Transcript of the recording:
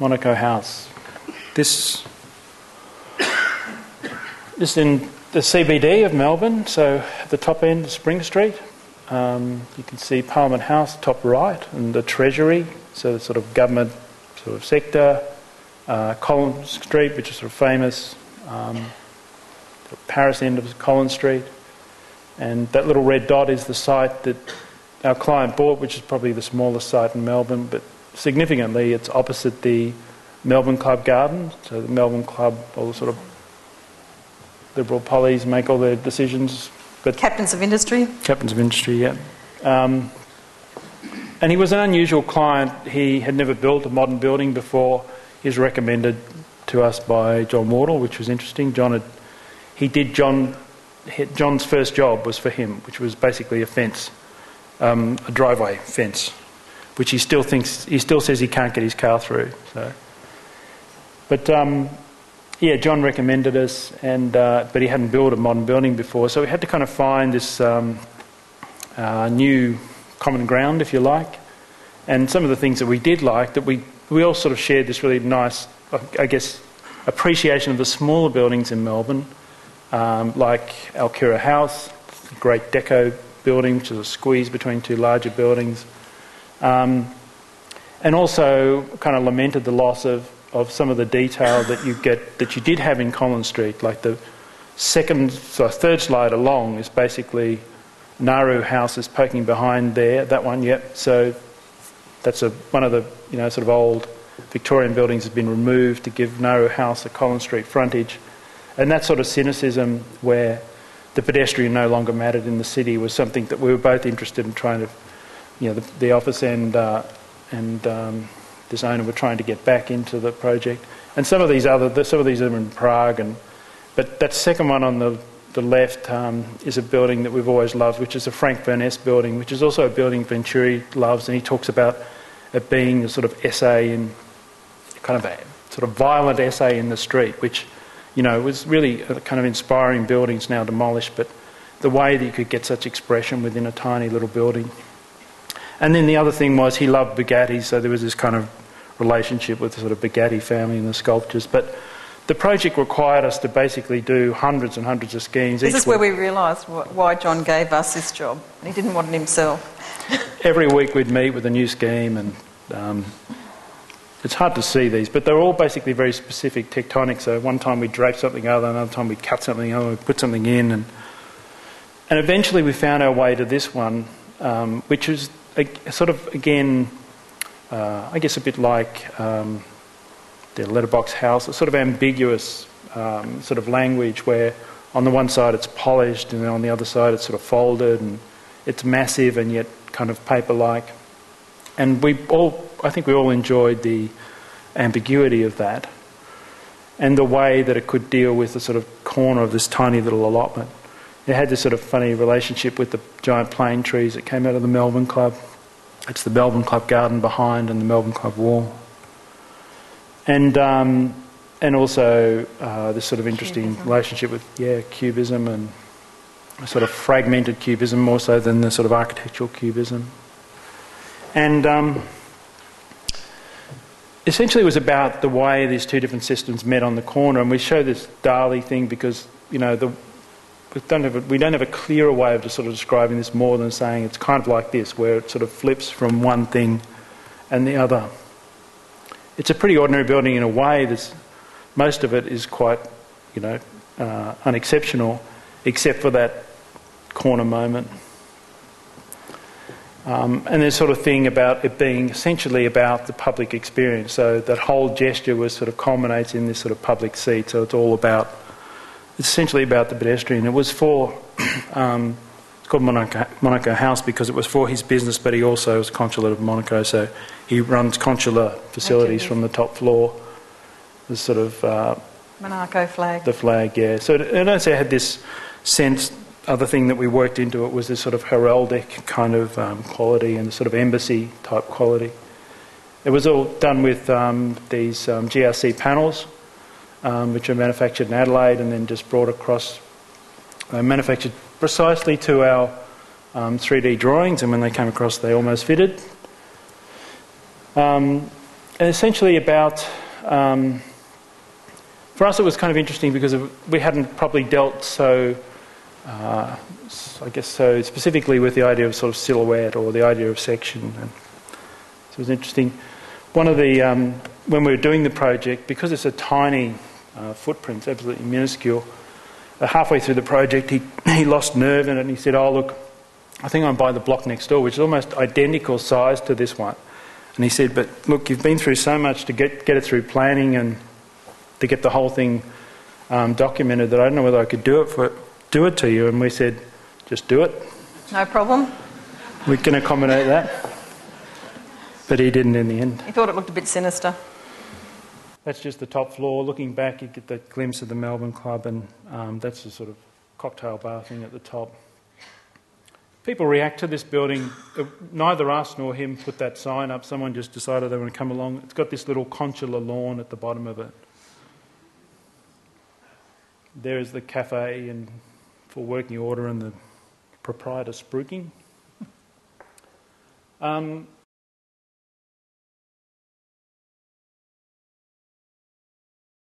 Monaco House. This is in the CBD of Melbourne, so at the top end of Spring Street. You can see Parliament House, top right, and the Treasury, so the sort of government sort of sector. Collins Street, which is sort of famous. The Paris end of Collins Street. And that little red dot is the site that our client bought, which is probably the smallest site in Melbourne, but significantly it's opposite the Melbourne Club Garden. So the Melbourne Club, all the sort of Liberal pollies make all their decisions. But Captains of Industry? Captains of Industry, yeah. And he was an unusual client. He had never built a modern building before. He was recommended to us by John Wardle, which was interesting. John's first job was for him, which was basically a fence, a driveway fence, which he still says he can't get his car through. So, but yeah, John recommended us, but he hadn't built a modern building before, so we had to kind of find this new common ground, if you like. And some of the things that we did like, that we all sort of shared this really nice, I guess, appreciation of the smaller buildings in Melbourne, like Alkira House, a great deco building, which is a squeeze between two larger buildings. And also kind of lamented the loss of some of the detail that you did have in Collins Street. Like the third slide along is basically Nauru House is poking behind there, that one, yep. So that's one of the sort of old Victorian buildings has been removed to give Nauru House a Collins Street frontage. And that sort of cynicism where the pedestrian no longer mattered in the city was something that we were both interested in trying to, the office and this owner were trying to get back into the project. And some of these are in Prague, but that second one on the left is a building that we've always loved, which is a Frank Burness building, which is also a building Venturi loves, and he talks about it being a sort of essay in kind of a sort of violent essay in the street, which was really a kind of inspiring buildings now demolished, but the way that you could get such expression within a tiny little building. And then the other thing was he loved Bugatti, so there was this kind of relationship with the sort of Bugatti family and the sculptures. But the project required us to basically do hundreds and hundreds of schemes. This is where we realised why John gave us this job. He didn't want it himself. Every week we'd meet with a new scheme, and it's hard to see these, but they're all basically very specific tectonic. So one time we'd drape something other, another time we'd cut something other, we'd put something in. And eventually we found our way to this one, which is sort of, again, I guess a bit like the letterbox house, a sort of ambiguous sort of language where on the one side it's polished and then on the other side it's sort of folded, and it's massive and yet kind of paper-like. And I think we all enjoyed the ambiguity of that and the way that it could deal with the sort of corner of this tiny little allotment. It had this sort of funny relationship with the giant plane trees that came out of the Melbourne Club. It's the Melbourne Club Garden behind and the Melbourne Club wall. And also this sort of interesting relationship with, Cubism, and a sort of fragmented Cubism more so than the sort of architectural Cubism. And essentially it was about the way these two different systems met on the corner. And we show this Dali thing because, we don't have a clearer way of just sort of describing this more than saying it's kind of like this, where it sort of flips from one thing and the other. It's a pretty ordinary building in a way. Most of it is quite, unexceptional, except for that corner moment. And there's sort of thing about it being essentially about the public experience. So that whole gesture culminates in this sort of public seat. So it's essentially about the pedestrian. It was for, it's called Monaco House because it was for his business, but he also is consulate of Monaco, so he runs consular facilities from the top floor. The sort of Monaco flag. The flag, yeah. So it also had this sense. Other thing that we worked into it was this sort of heraldic kind of quality and sort of embassy type quality. It was all done with these GRC panels, which are manufactured in Adelaide and then just brought across, manufactured precisely to our 3D drawings, and when they came across they almost fitted. And essentially about... for us it was kind of interesting because we hadn't probably dealt so specifically with the idea of sort of silhouette or the idea of section. And so it was interesting. One of the, when we were doing the project, because it's a tiny footprint, it's absolutely minuscule, halfway through the project he lost nerve in it and he said, oh look, I think I'm by the block next door, which is almost identical size to this one. And he said, but look, you've been through so much to get it through planning and to get the whole thing documented that I don't know whether I could do it to you. And we said, just do it. No problem. We can accommodate that. But he didn't in the end. He thought it looked a bit sinister. That's just the top floor. Looking back, you get the glimpse of the Melbourne Club, and that's the sort of cocktail bar thing at the top. People react to this building. Neither us nor him put that sign up. Someone just decided they want to come along. It's got this little consular lawn at the bottom of it. There is the cafe and for working order and the proprietor spruiking.